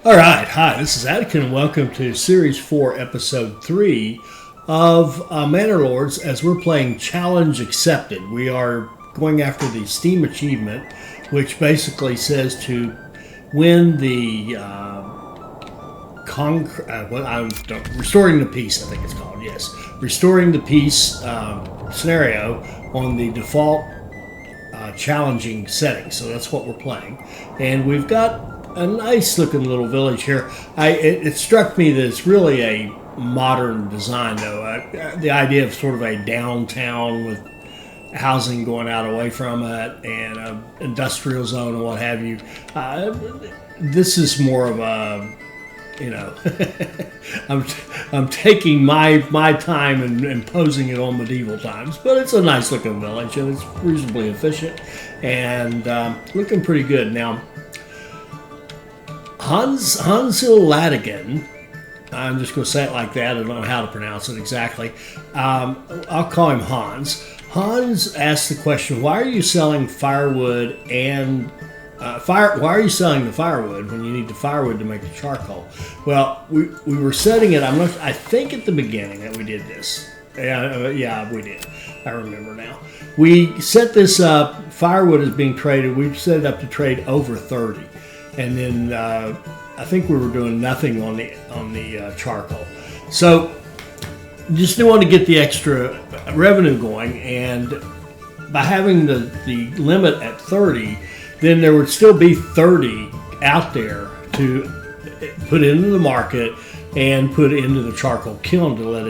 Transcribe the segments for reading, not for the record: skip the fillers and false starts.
All right, hi, this is Atkin, and welcome to Series 4, Episode 3 of Manor Lords as we're playing Challenge Accepted. We are going after the Steam Achievement, which basically says to win the Restoring the Peace, I think it's called, yes. Restoring the Peace scenario on the default challenging setting. So that's what we're playing. And we've got a nice looking little village here. It struck me that it's really a modern design, though. The idea of sort of a downtown with housing going out away from it and an industrial zone and what have you. This is more of a, I'm taking my time and imposing it on medieval times, but it's a nice looking village and it's reasonably efficient and looking pretty good. Now, Hansil Ladigan, I'm just going to say it like that. I don't know how to pronounce it exactly. I'll call him Hans. Hans asked the question, why are you selling firewood and why are you selling the firewood when you need the firewood to make the charcoal? Well, we were setting it, I think at the beginning that we did this. Yeah, we did. I remember now. We set this up, firewood is being traded. We set it up to trade over 30. And then I think we were doing nothing on the charcoal. So just didn't want to get the extra revenue going. And by having the limit at 30, then there would still be 30 out there to put into the market and put into the charcoal kiln to let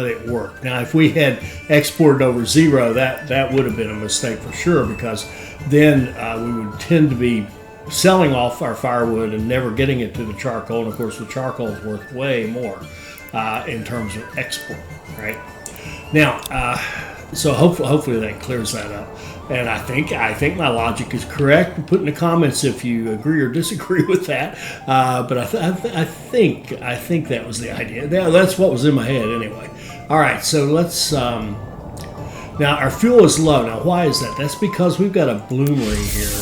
it work. Now, if we had exported over 0, that would have been a mistake for sure, because then we would tend to be selling off our firewood and never getting it to the charcoal. And of course, the charcoal is worth way more in terms of export, right? Now, so hopefully that clears that up. And I think my logic is correct. Put in the comments if you agree or disagree with that. But I think that was the idea. That's what was in my head anyway. All right, so let's. Now our fuel is low. Now why is that? That's because we've got a bloomery here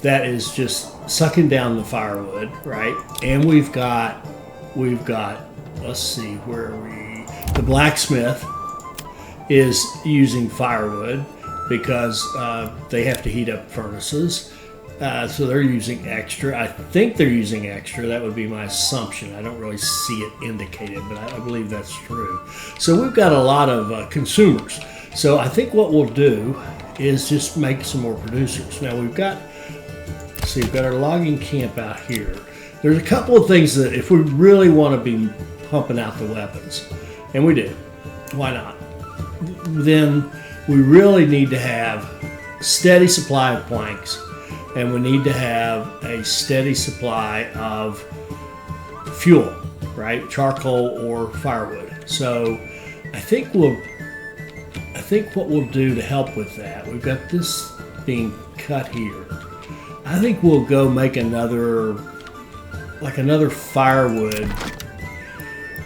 that is just sucking down the firewood, right? And we've got, let's see, where are we? The blacksmith is using firewood because they have to heat up furnaces. So they're using extra. I think they're using extra. That would be my assumption. I don't really see it indicated, but I believe that's true. So we've got a lot of consumers. So I think what we'll do is just make some more producers. Now we've got our logging camp out here. There's a couple of things that if we really want to be pumping out the weapons, and we do, why not? Then we really need to have a steady supply of planks, and we need to have a steady supply of fuel, right? Charcoal or firewood. So I think what we'll do to help with that, we've got this being cut here. I think we'll go make another firewood.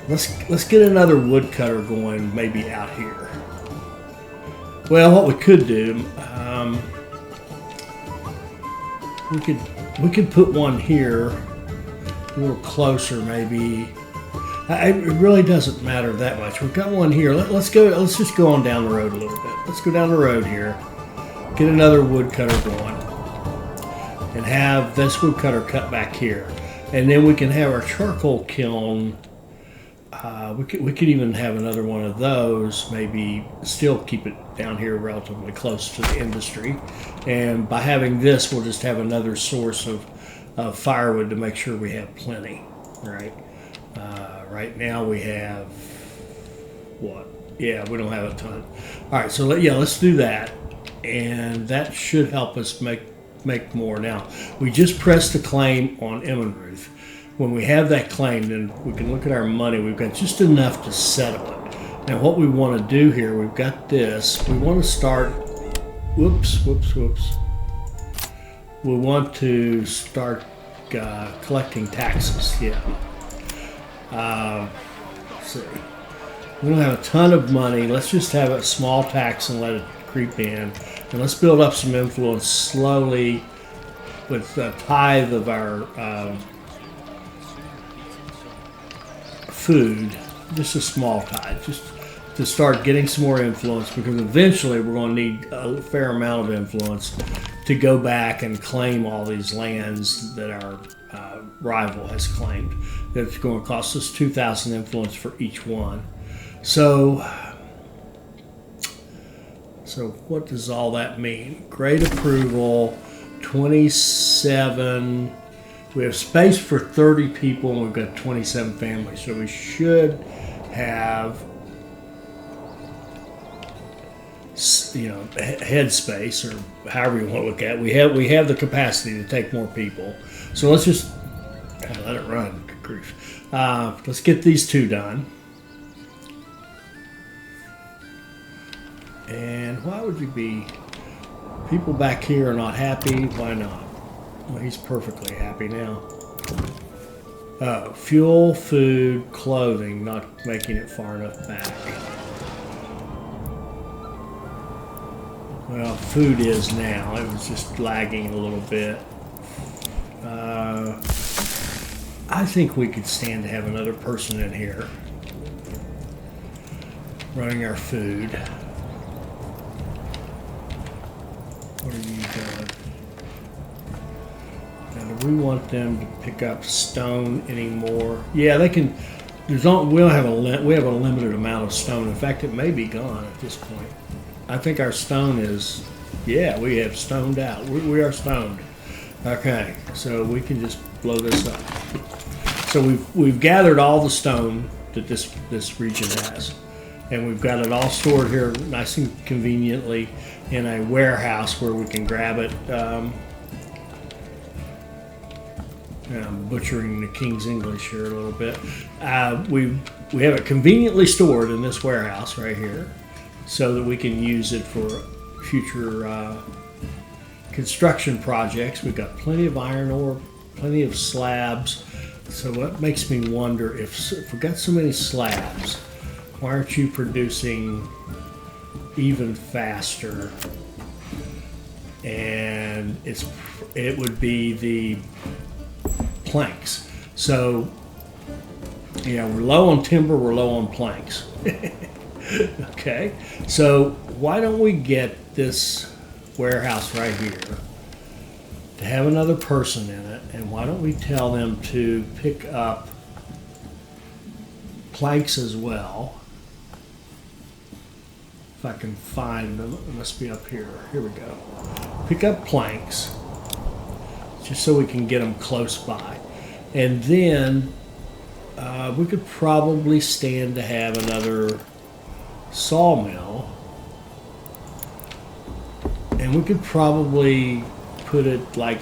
Let's get another woodcutter going, maybe out here. Well, what we could do, we could put one here, a little closer, maybe. It really doesn't matter that much. We've got one here. Let's just go on down the road a little bit. Let's go down the road here. Get another woodcutter going. And have this woodcutter cut back here, and then we can have our charcoal kiln. We could even have another one of those. Maybe still keep it down here relatively close to the industry. And by having this, we'll just have another source of firewood to make sure we have plenty. Right. Right now we have what? Yeah, we don't have a ton. All right, so let's do that, and that should help us make more. Now, we just pressed the claim on Immenreuth. When we have that claim, then we can look at our money. We've got just enough to settle it. Now, what we want to do here, we've got this. We want to start, whoops. We want to start collecting taxes, yeah. Let's see. We don't have a ton of money. Let's just have a small tax and let it creep in. And let's build up some influence slowly with a tithe of our food, just a small tithe, just to start getting some more influence, because eventually we're going to need a fair amount of influence to go back and claim all these lands that our rival has claimed. That's going to cost us 2,000 influence for each one. So what does all that mean? Great approval, 27. We have space for 30 people, and we've got 27 families. So we should have, head space, or however you want to look at it. We have the capacity to take more people. So let's just let it run. Good grief. Let's get these two done. And why would you be? People back here are not happy. Why not? Well, he's perfectly happy now. Fuel, food, clothing, not making it far enough back. Well, food is now. It was just lagging a little bit. I think we could stand to have another person in here running our food. What are you doing? Now, do we want them to pick up stone anymore? Yeah, they can. We don't have we have a limited amount of stone. In fact, it may be gone at this point. I think our stone is. Yeah, we have stoned out. We are stoned. Okay, so we can just blow this up. So we've gathered all the stone that this region has, and we've got it all stored here, nice and conveniently, in a warehouse where we can grab it. I'm butchering the King's English here a little bit. We have it conveniently stored in this warehouse right here, so that we can use it for future construction projects. We've got plenty of iron ore, plenty of slabs. So what makes me wonder, if we've got so many slabs, why aren't you producing even faster? And it would be the planks. So yeah, we're low on timber, we're low on planks. Okay, so why don't we get this warehouse right here to have another person in it, and why don't we tell them to pick up planks as well? If I can find them, it must be up here. Here we go. Pick up planks, just so we can get them close by. And then we could probably stand to have another sawmill, and we could probably put it like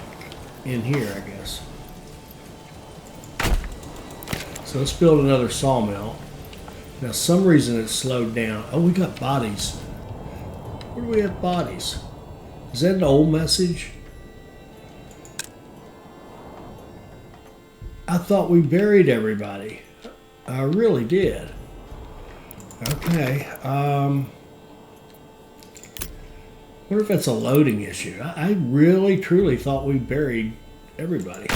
in here, I guess. So let's build another sawmill. Now, some reason it slowed down. Oh, we got bodies. Where do we have bodies? Is that an old message? I thought we buried everybody. I really did. Okay. Wonder if that's a loading issue. I really, truly thought we buried everybody.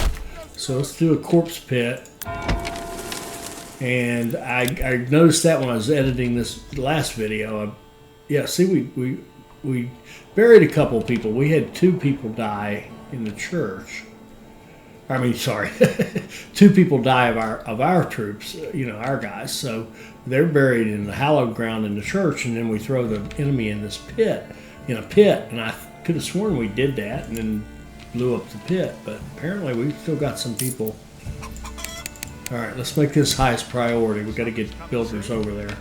So let's do a corpse pit. And I noticed that when I was editing this last video. Yeah, see, we buried a couple people. We had 2 people die in the church. I mean, sorry, 2 people die of our troops, our guys. So they're buried in the hallowed ground in the church, and then we throw the enemy in this pit, and I could have sworn we did that and then blew up the pit, but apparently we've still got some people. All right, let's make this highest priority. We've got to get builders over there.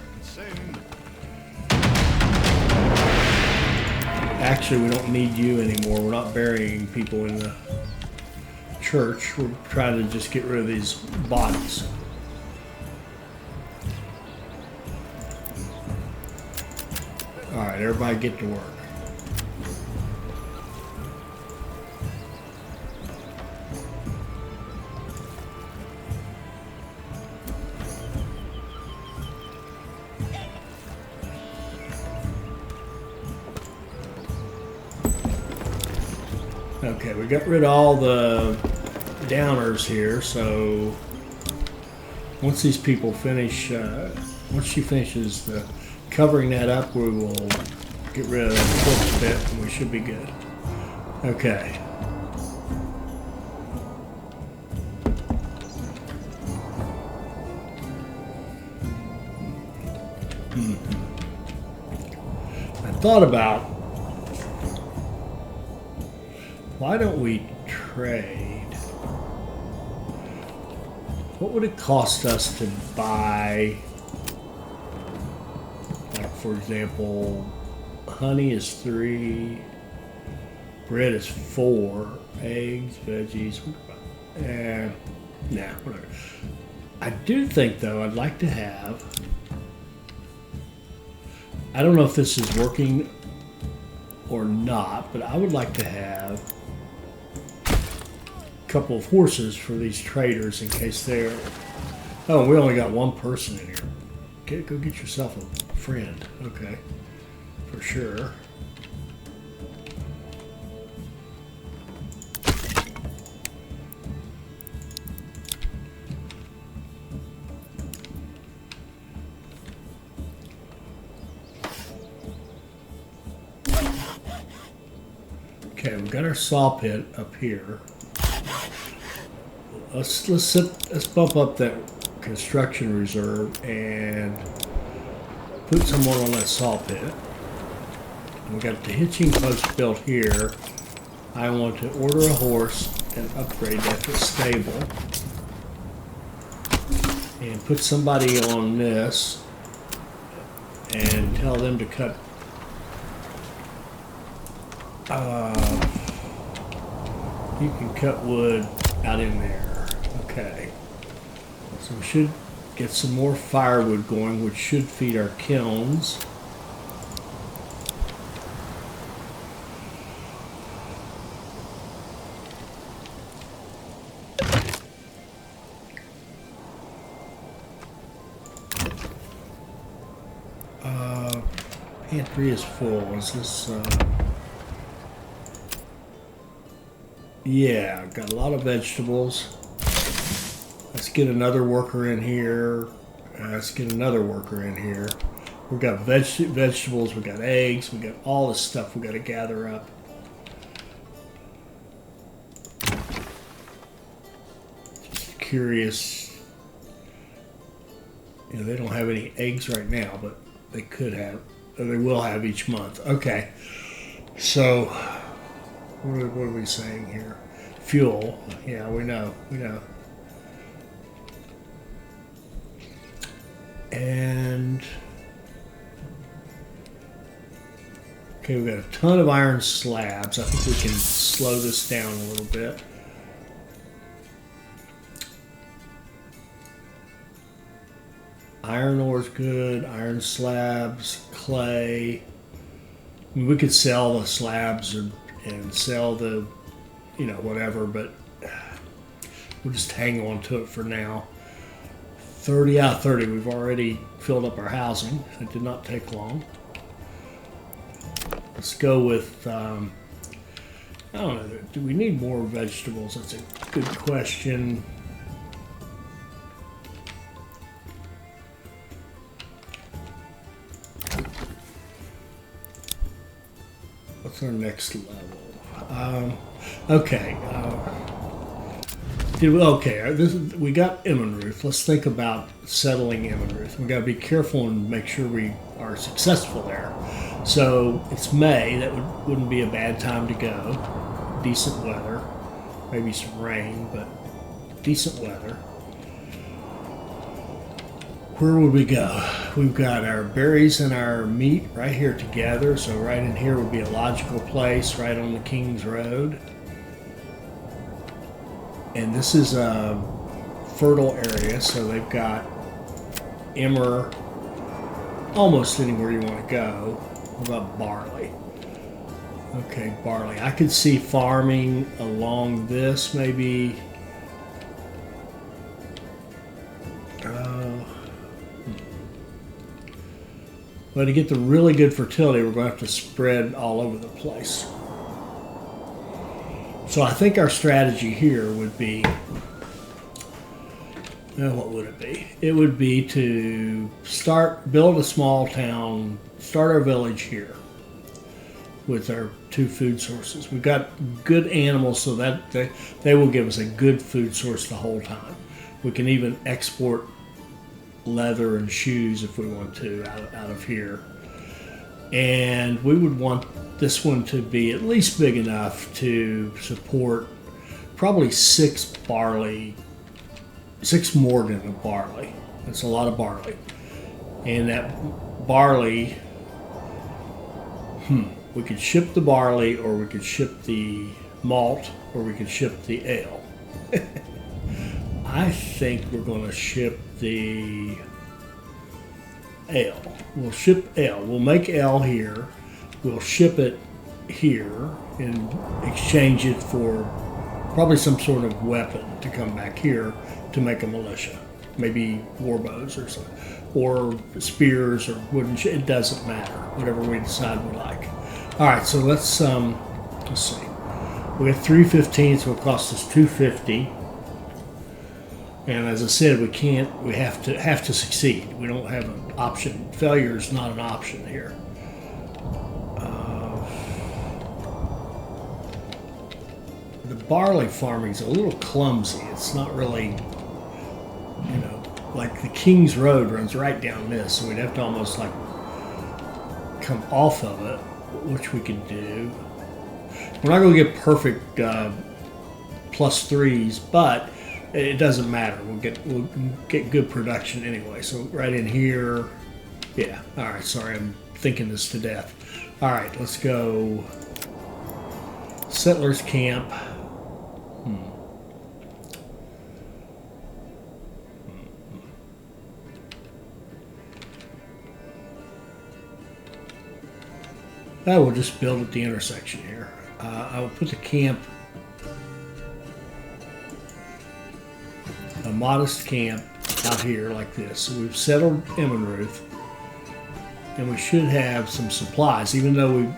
Actually, we don't need you anymore. We're not burying people in the church. We're trying to just get rid of these bodies. All right, everybody get to work. Okay, we got rid of all the downers here, so Once these people finish, once she finishes covering that up, we will get rid of that corpse bit and we should be good. Okay. I thought about, why don't we trade? What would it cost us to buy, like for example, honey is 3, bread is 4, eggs, veggies, nah, whatever. I do think though, I'd like to have, I don't know if this is working or not, but I would like to have couple of horses for these traders in case they're... Oh, we only got one person in here. Go get yourself a friend. Okay. For sure. Okay, we've got our saw pit up here. Let's bump up that construction reserve and put someone on that saw pit. We got the hitching post built here. I want to order a horse and upgrade that to stable, and put somebody on this and tell them to cut. You can cut wood out in there. Okay, so we should get some more firewood going, which should feed our kilns. Pantry is full. Is this? Yeah, got a lot of vegetables. Let's get another worker in here. Let's get another worker in here. We've got vegetables, we've got eggs, we've got all this stuff we've got to gather up. Just curious. You know, they don't have any eggs right now, but they could have, or they will have each month. Okay. So, what are we saying here? Fuel. Yeah, we know. And okay, we've got a ton of iron slabs. I think we can slow this down a little bit. Iron ore's good. Iron slabs, clay. I mean, we could sell the slabs and sell the, you know, whatever, but we'll just hang on to it for now. 30 out of 30, we've already filled up our housing. It did not take long. Let's go with, I don't know, do we need more vegetables? That's a good question. What's our next level? Okay. We got Immenreuth. Let's think about settling Immenreuth. We got to be careful and make sure we are successful there. So it's May. That wouldn't be a bad time to go. Decent weather, maybe some rain, but decent weather. Where would we go? We've got our berries and our meat right here together. So right in here would be a logical place, right on the King's Road. And this is a fertile area, so they've got emmer almost anywhere you want to go. What about barley? Okay, barley. I could see farming along this, maybe. But to get the really good fertility, we're going to have to spread all over the place. So I think our strategy here would be Now, what would it be? It would be to build a small town, start our village here with our 2 food sources. We've got good animals, so that they will give us a good food source the whole time. We can even export leather and shoes if we want to out of here. And we would want this one to be at least big enough to support probably 6 morgen of barley. That's a lot of barley. And that barley, we could ship the barley, or we could ship the malt, or we could ship the ale. I think we're going to ship the ale. We'll ship ale. We'll make ale here. We'll ship it here and exchange it for probably some sort of weapon to come back here to make a militia. Maybe war bows or something, or spears or wooden. It doesn't matter. Whatever we decide we like. All right. So let's see. We have 315, so it costs us 250. And as I said, we have to succeed. We don't have an option. Failure is not an option here. The barley farming is a little clumsy. It's not really, like the King's Road runs right down this, so we'd have to almost like come off of it, which we could do. We're not going to get perfect +3s, but it doesn't matter. We'll get good production anyway. So right in here, yeah. All right. Sorry, I'm thinking this to death. All right, let's go. Settlers camp. I will just build at the intersection here. I will put the camp. A modest camp out here like this. So we've settled Immenreuth, and we should have some supplies, even though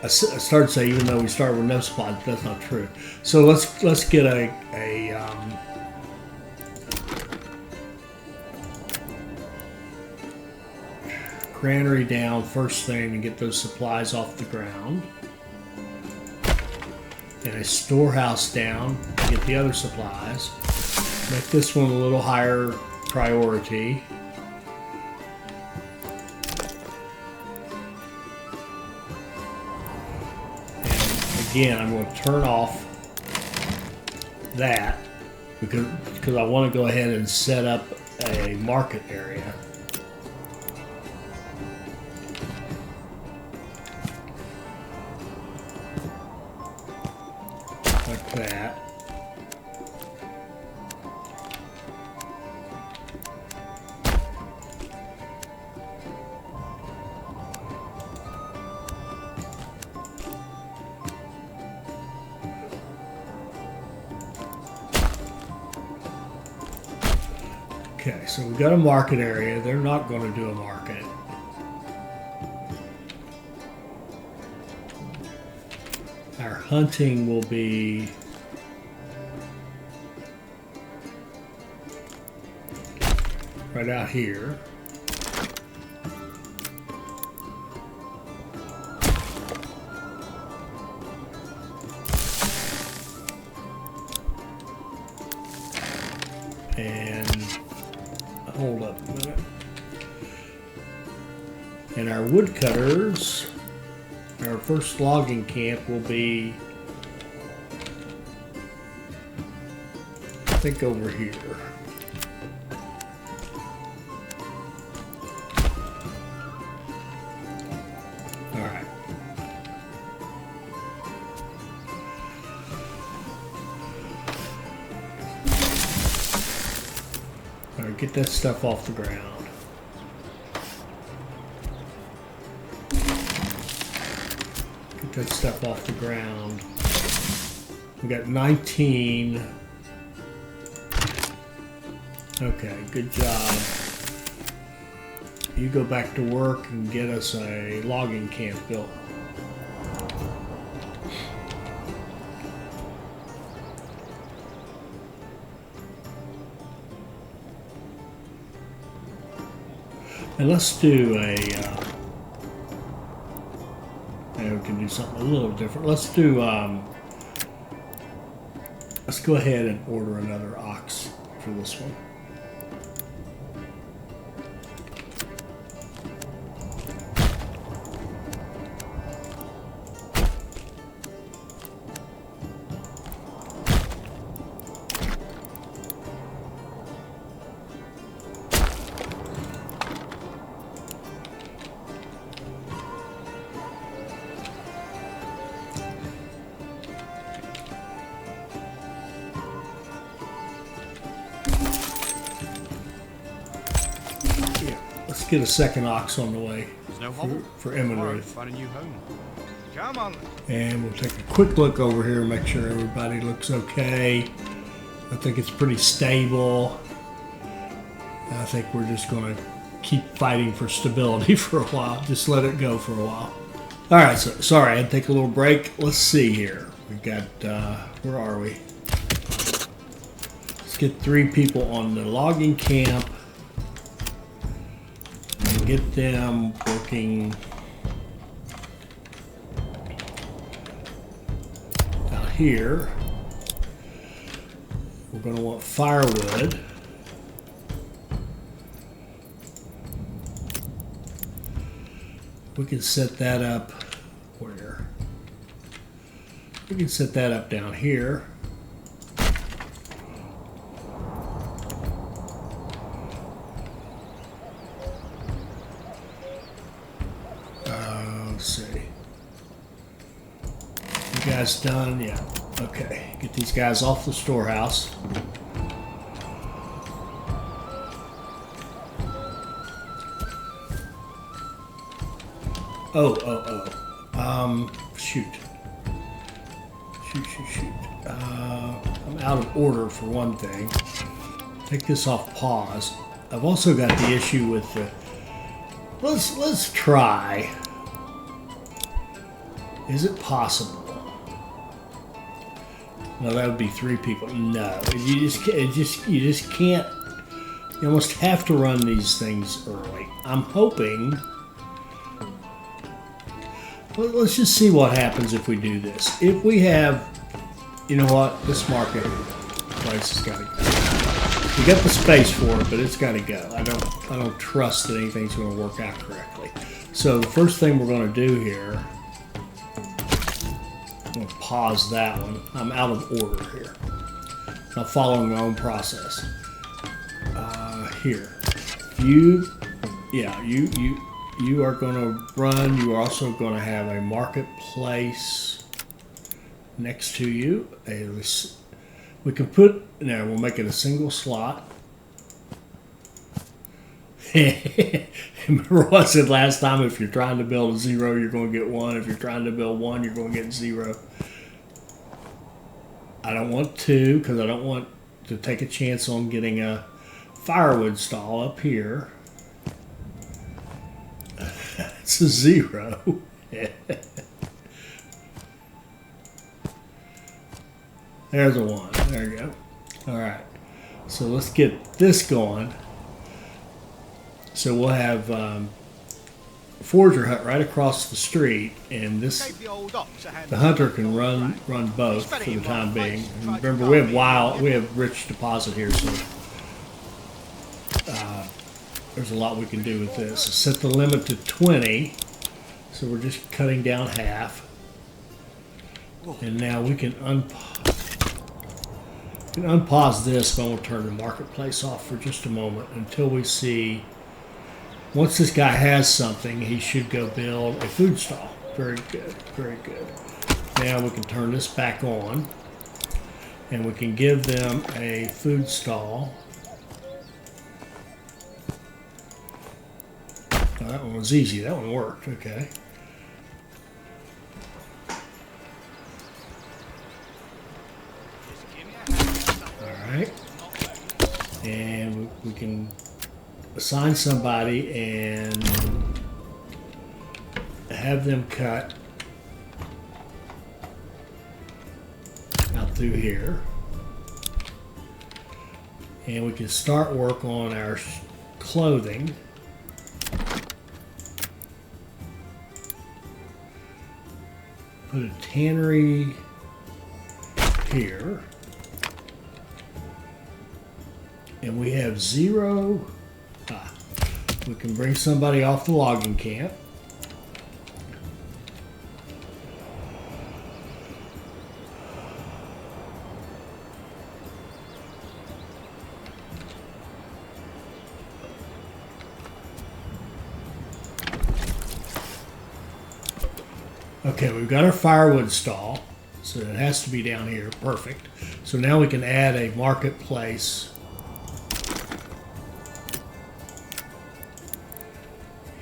I started to say even though we started with no supplies, but that's not true. So let's get a granary down first thing and get those supplies off the ground. And a storehouse down to get the other supplies. Make this one a little higher priority. And again, I'm going to turn off that because I want to go ahead and set up a market area. Like that. Okay, so we've got a market area. They're not going to do a market. Our hunting will be right out here. And hold up a minute. And our woodcutters, our first logging camp will be, I think, over here. All right. All right, get that stuff off the ground. That stuff off the ground. We got 19. Okay, good job. You go back to work and get us a logging camp built. And let's do a, and we can do something a little different. Let's do, let's go ahead and order another ox for this one. Get a second ox on the way for Immenreuth. Find a new home. Come on. And we'll take a quick look over here, make sure everybody looks okay. I think it's pretty stable. I think we're just going to keep fighting for stability for a while. Just let it go for a while. All right, so sorry, I had to take a little break. Let's see here. We've got, where are we? Let's get 3 people on the logging camp. Get them working out here. We're going to want firewood. We can set that up where? We can set that up down here. Let's see. You guys done? Yeah. Okay. Get these guys off the storehouse. Shoot. I'm out of order for one thing. Take this off pause. I've also got the issue with the. Let's try. Is it possible? No, that would be 3 people. No, you just can't. You almost have to run these things early. I'm hoping. Well, let's just see what happens if we do this. If we have, you know what, this market place has got to go. We got the space for it, but it's got to go. I don't trust that anything's going to work out correctly. So the first thing we're going to do here. I'm going to pause that one. I'm out of order here. I'm following my own process. Here, you are going to run. You are also going to have a marketplace next to you. We can put. Now we'll make it a single slot. Remember what I said last time? If you're trying to build a 0, you're going to get 1. If you're trying to build 1, you're going to get 0. I don't want 2 because I don't want to take a chance on getting a firewood stall up here. It's a 0. There's a 1. There you go. All right. So let's get this going. So we'll have forger hut right across the street, and this the hunter can run both for the time being. And remember, we have rich deposit here, so there's a lot we can do with this. Set the limit to 20, so we're just cutting down half, and now we can unpause this. But we'll turn the marketplace off for just a moment until we see. Once this guy has something, he should go build a food stall. Very good, very good. Now we can turn this back on, and we can give them a food stall. Oh, that one was easy. That one worked. Okay. All right. And we can assign somebody and have them cut out through here, and we can start work on our clothing. Put a tannery here. And we have 0. We can bring somebody off the logging camp. Okay, we've got our firewood stall, so it has to be down here. Perfect. So now we can add a marketplace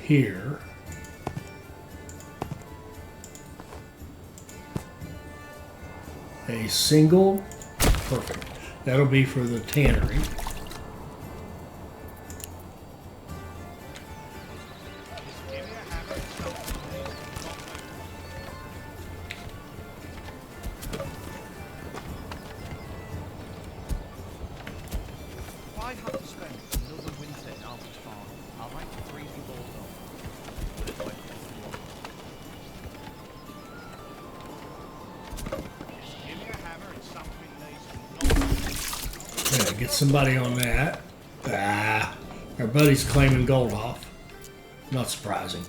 here. A single, perfect. That'll be for the tannery. Get somebody on that. Our buddy's claiming gold off. Not surprising.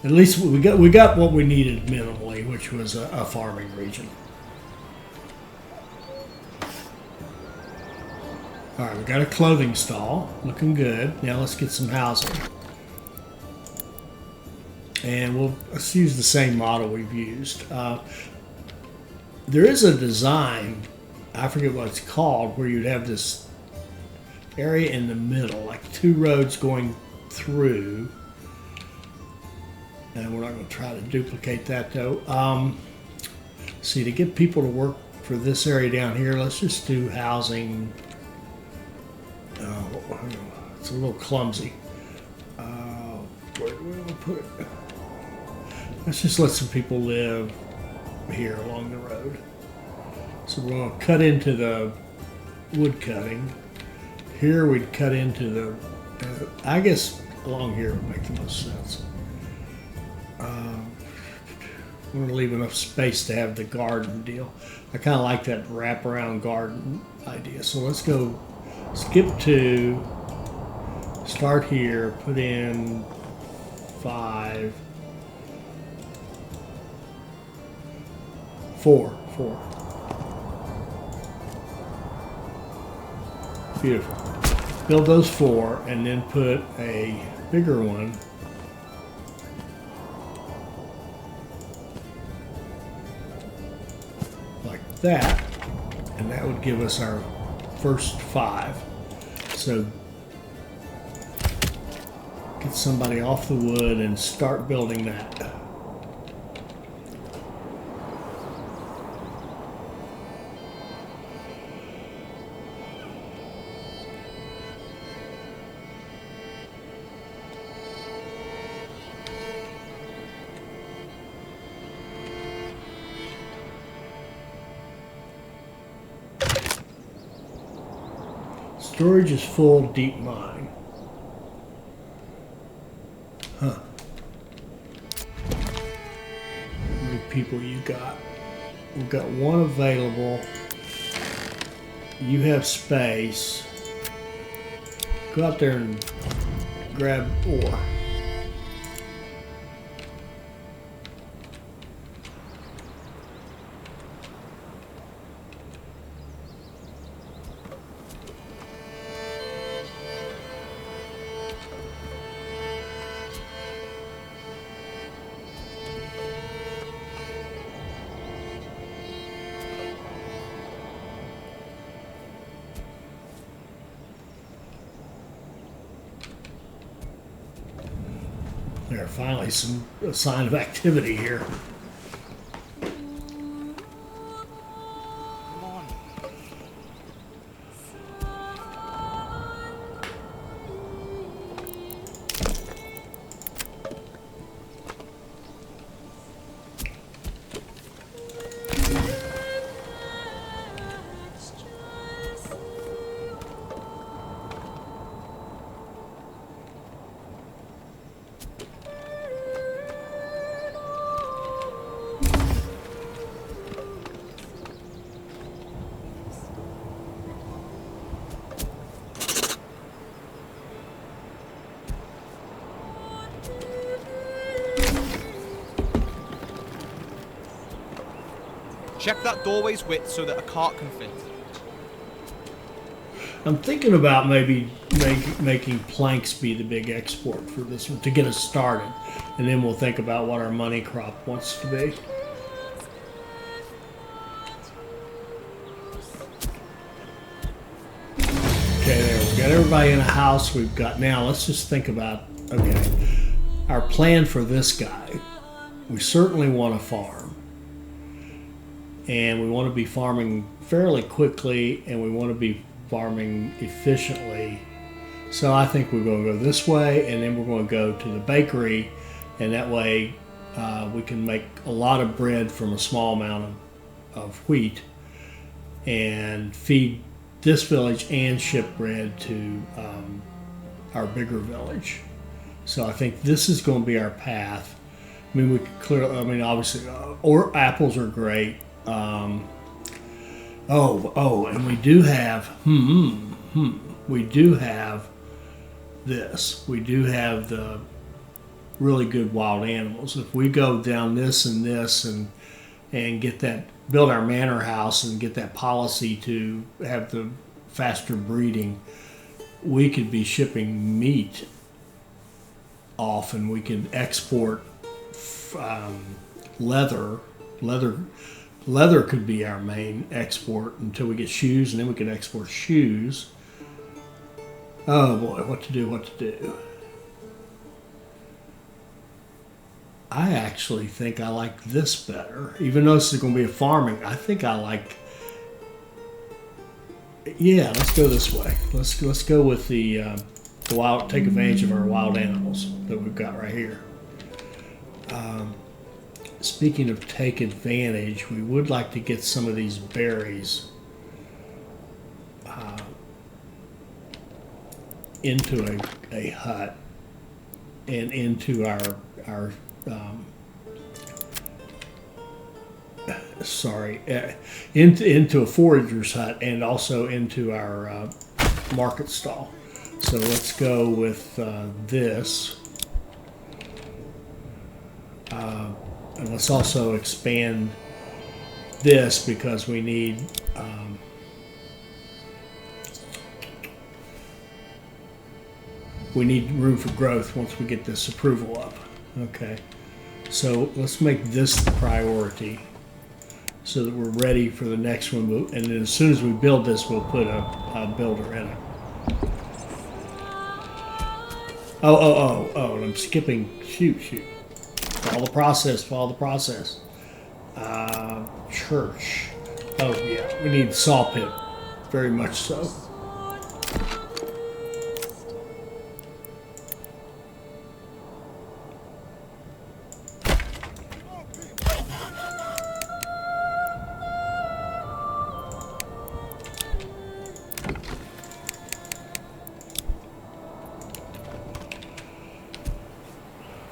At least we got what we needed minimally, which was a farming region. All right, we got a clothing stall, looking good. Now let's get some housing, and let's use the same model we've used. There is a design. I forget what it's called, where you'd have this area in the middle, like 2 roads going through. And we're not going to try to duplicate that though. See, to get people to work for this area down here, let's just do housing. It's a little clumsy. Where do we want to put it? Let's just let some people live here along the road. So we're going to cut into the wood cutting. Here we'd cut into the, I guess along here would make the most sense. We're going to leave enough space to have the garden deal. I kind of like that wraparound garden idea. So let's go skip to, start here, put in 5, 4. Beautiful. Build those 4 and then put a bigger one like that, and that would give us our first 5. So get somebody off the wood and start building that. Storage is full, deep mine. Huh. How many people you got? We've got 1 available. You have space. Go out there and grab ore. There, finally a sign of activity here. Check that doorway's width so that a cart can fit. I'm thinking about maybe making planks be the big export for this one to get us started, and then we'll think about what our money crop wants to be. Okay, there, we've got everybody in a house. We've got, now let's just think about, okay, our plan for this guy. We certainly want to farm, and we want to be farming fairly quickly, and we want to be farming efficiently. So I think we're going to go this way, and then we're going to go to the bakery, and that way we can make a lot of bread from a small amount of wheat and feed this village and ship bread to our bigger village. So I think this is going to be our path. I mean, we could clearly, I mean, obviously, or apples are great. And we do have, we do have this. We do have the really good wild animals. If we go down this and this and get that, build our manor house and get that policy to have the faster breeding, we could be shipping meat off, and we can export leather. Leather could be our main export until we get shoes, and then we can export shoes. Oh boy, what to do. I actually think I like this better. Even though this is going to be a farming, I think I like, yeah, let's go this way. Let's go with the wild, take advantage of our wild animals that we've got right here. Speaking of take advantage, we would like to get some of these berries into a hut and into our into a forager's hut, and also into our market stall. So let's go with this. And let's also expand this because we need room for growth once we get this approval up. Okay, so let's make this the priority so that we're ready for the next one. And then as soon as we build this, we'll put a builder in it. Oh, and I'm skipping, shoot. Follow the process. Church. Oh yeah, we need saw pit, very much so.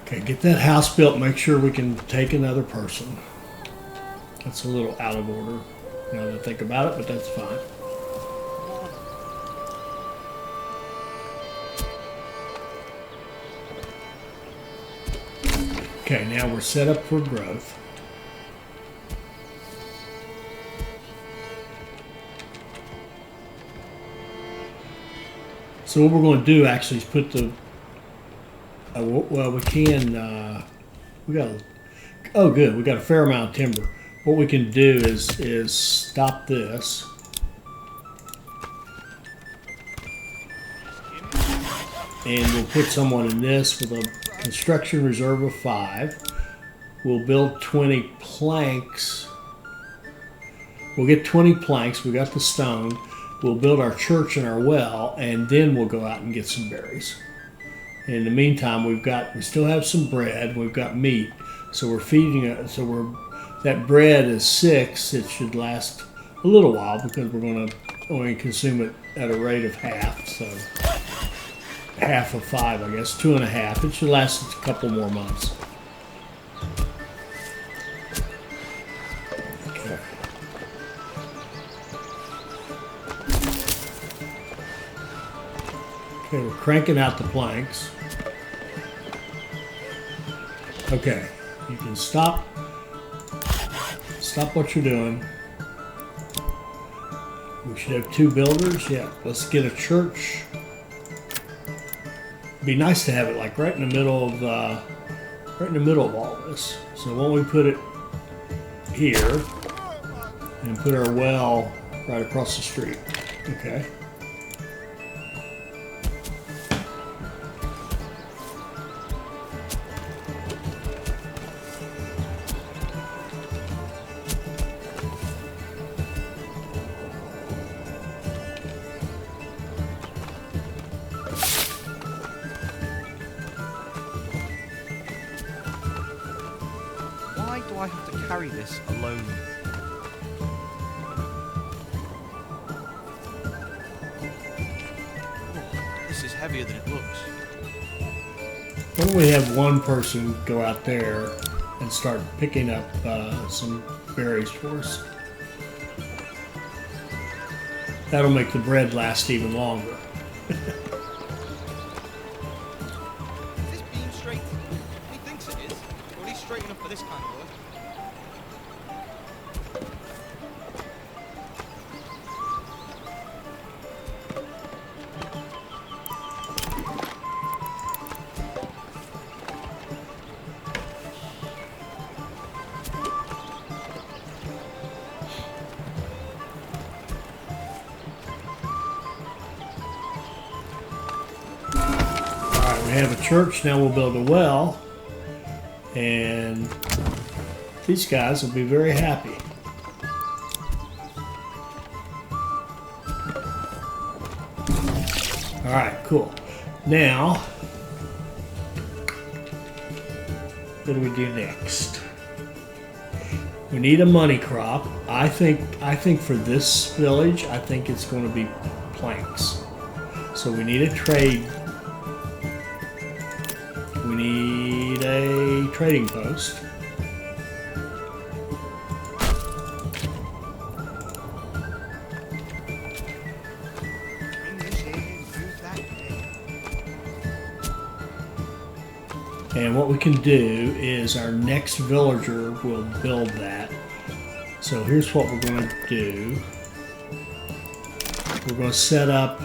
Okay, get that house built. Make sure we can take another person. That's a little out of order now that I think about it, but that's fine. Okay, now we're set up for growth. So what we're going to do actually is put the well, we can, we got a fair amount of timber. What we can do is stop this. And we'll put someone in this with a construction reserve of 5. We'll build 20 planks. We'll get 20 planks. We got the stone. We'll build our church and our well, and then we'll go out and get some berries. In the meantime, we still have some bread. We've got meat, so we're feeding it. So that bread is 6. It should last a little while because we're going to only consume it at a rate of half. So half of 5, I guess, 2.5. It should last us a couple more months. Okay. Okay, we're cranking out the planks. Okay, you can stop stop what you're doing. We should have 2 builders. Yeah, let's get a church. It'd be nice to have it like right in the middle of all this. So why don't we put it here and put our well right across the street? Okay. Why do I have to carry this alone? Oh, this is heavier than it looks. Why don't we have one person go out there and start picking up some berries for us? That'll make the bread last even longer. Is this beam straight? He thinks it is. Or at least straight enough for this kind of work. Alright, we have a church, now we'll build a well. And these guys will be very happy. Alright, cool. Now, what do we do next? We need a money crop. I think for this village, I think it's going to be planks. So we need a trade. We need a trading post. Bring this here, move that there. And what we can do is our next villager will build that. So here's what we're going to do. We're going to set up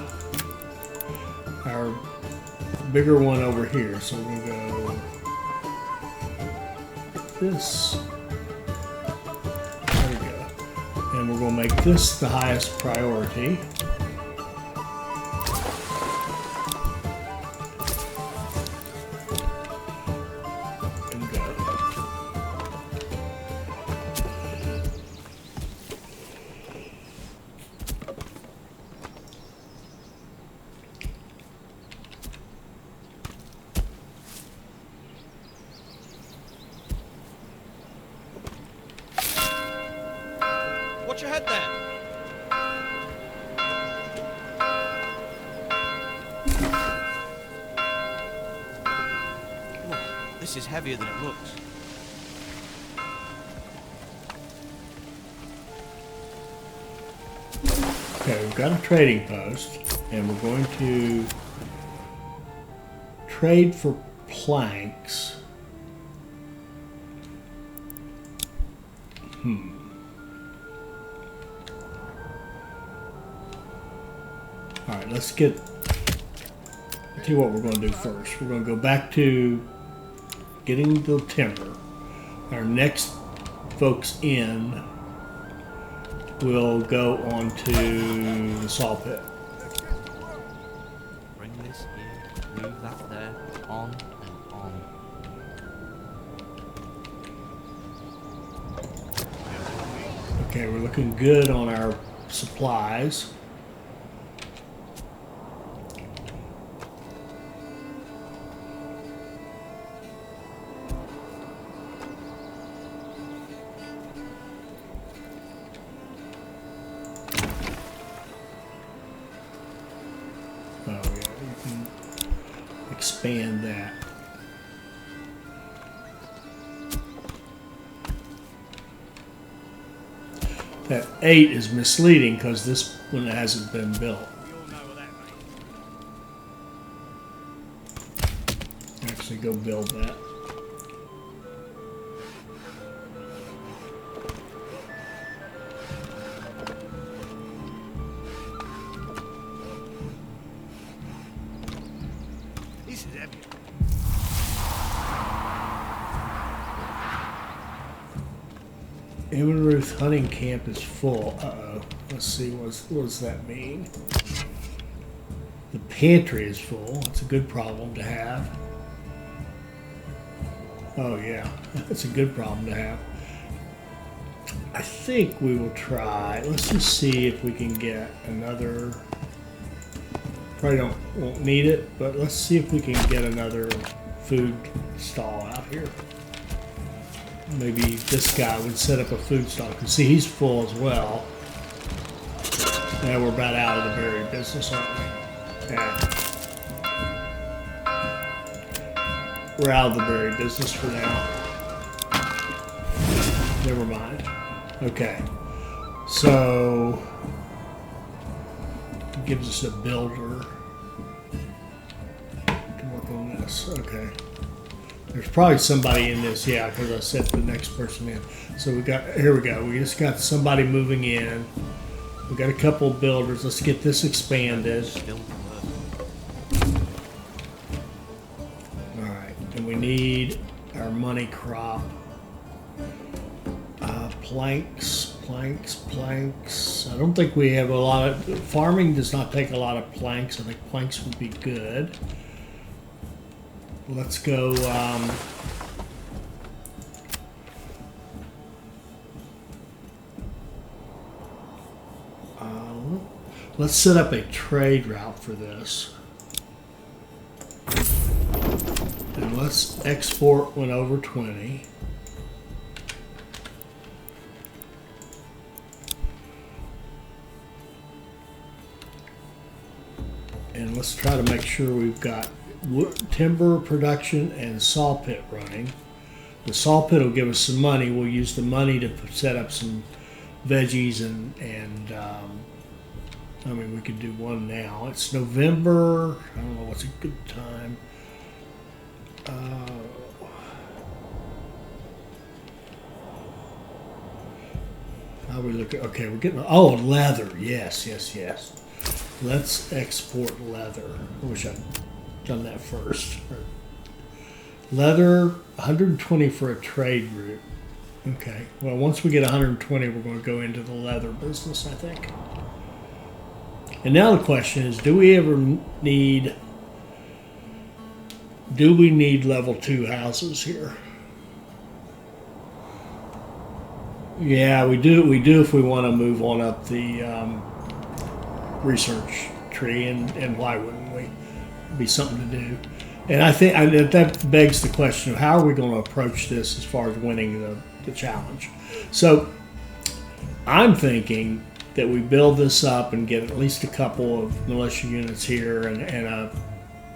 our bigger one over here. So we're going to go like this. There we go. And we're going to make this the highest priority. And go. Watch your head there. Whoa, this is heavier than it looks. Okay, we've got a trading post, and we're going to trade for planks. Alright, let's get... I'll tell you what we're going to do first. We're going to go back to getting the timber. Our next folks in will go on to the saw pit. Bring this here, move that there, on and on. Okay, we're looking good on our supplies. Oh yeah, you can expand that. That 8 is misleading because this one hasn't been built. Actually, go build that. Immenreuth hunting camp is full. Uh-oh. Let's see, what does that mean? The pantry is full. It's a good problem to have. Oh yeah, that's a good problem to have. I think we will try. Let's just see if we can get another. Probably won't need it, but let's see if we can get another food stall out here. Maybe this guy would set up a food stall. Because see, he's full as well. Now we're about out of the berry business, aren't we? Yeah. We're out of the berry business for now. Never mind. Okay. So it gives us a builder to work on this. Okay. There's probably somebody in this, yeah, because I set the next person in. So here we go. We just got somebody moving in. We got a couple of builders. Let's get this expanded. All right, and we need our money crop. Planks. I don't think we have a lot of, farming does not take a lot of planks. I think planks would be good. Let's go, let's set up a trade route for this. And let's export when over 20. And let's try to make sure we've got timber production and saw pit running. The saw pit will give us some money. We'll use the money to set up some veggies and I mean, we could do one now. It's November. I don't know what's a good time. How we look at, okay, we're getting, oh, leather. Yes. Let's export leather. I wish I'd done that first. Leather, 120 for a trade route. Okay. Well, once we get 120, we're going to go into the leather business, I think. And now the question is, do we need level 2 houses here? Yeah, we do. We do if we want to move on up the research tree, and why wouldn't we? It'd be something to do. And I think that begs the question of how are we going to approach this as far as winning the challenge. So I'm thinking that we build this up and get at least a couple of militia units here and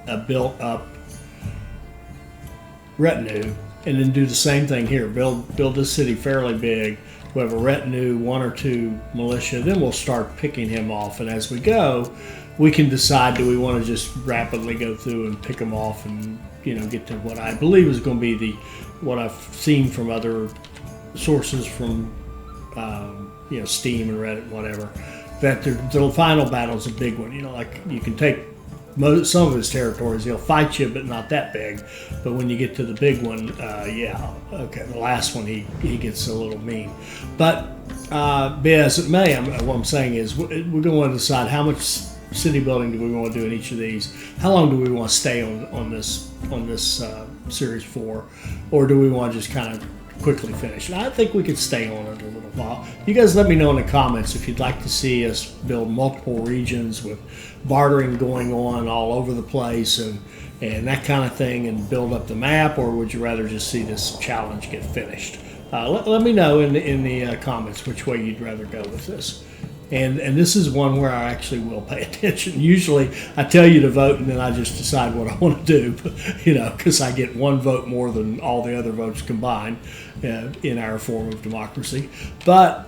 a built up retinue, and then do the same thing here. Build this city fairly big. We have a retinue, 1 or 2 militia. Then we'll start picking him off, and as we go, we can decide, do we want to just rapidly go through and pick them off and get to what I believe is going to be what I've seen from other sources from Steam and Reddit and whatever, that the final battle's a big one. Like you can take some of his territories, he'll fight you, but not that big. But when you get to the big one, the last one he gets a little mean. But be as it may, what I'm saying is we're going to want to decide how much city building do we want to do in each of these. How long do we want to stay on this series 4, or do we want to just kind of quickly finish? And I think we could stay on it a little while. You guys let me know in the comments if you'd like to see us build multiple regions with bartering going on all over the place and that kind of thing, and build up the map, or would you rather just see this challenge get finished? Let me know in the comments which way you'd rather go with this. And this is one where I actually will pay attention. Usually I tell you to vote and then I just decide what I want to do, because I get one vote more than all the other votes combined in our form of democracy. But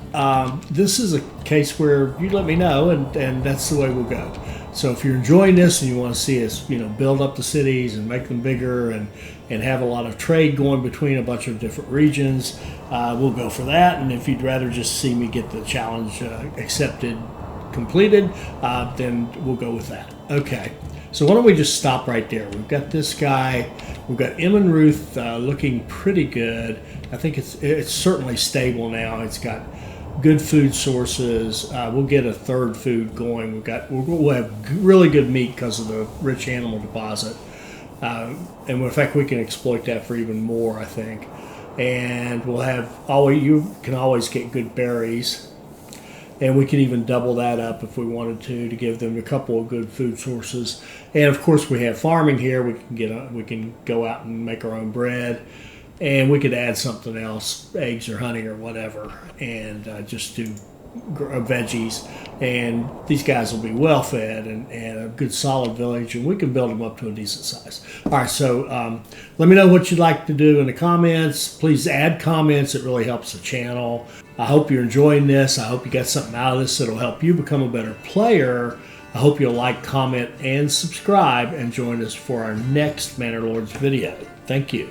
this is a case where you let me know, and that's the way we'll go. So if you're enjoying this and you want to see us, build up the cities and make them bigger and have a lot of trade going between a bunch of different regions, we'll go for that. And if you'd rather just see me get the challenge completed, then we'll go with that. Okay. So why don't we just stop right there? We've got this guy. We've got Immenreuth looking pretty good. I think it's certainly stable now. It's got good food sources. We'll get a third food going. We'll have really good meat because of the rich animal deposit, and in fact we can exploit that for even more, I think. And you can always get good berries. And we could even double that up if we wanted to give them a couple of good food sources. And of course, we have farming here. We can go out and make our own bread, and we could add something else, eggs or honey or whatever, and just do veggies. And these guys will be well fed and a good solid village, and we can build them up to a decent size. All right, so let me know what you'd like to do in the comments. Please add comments. It really helps the channel. I hope you're enjoying this. I hope you got something out of this that'll help you become a better player. I hope you'll like, comment, and subscribe, and join us for our next Manor Lords video. Thank you.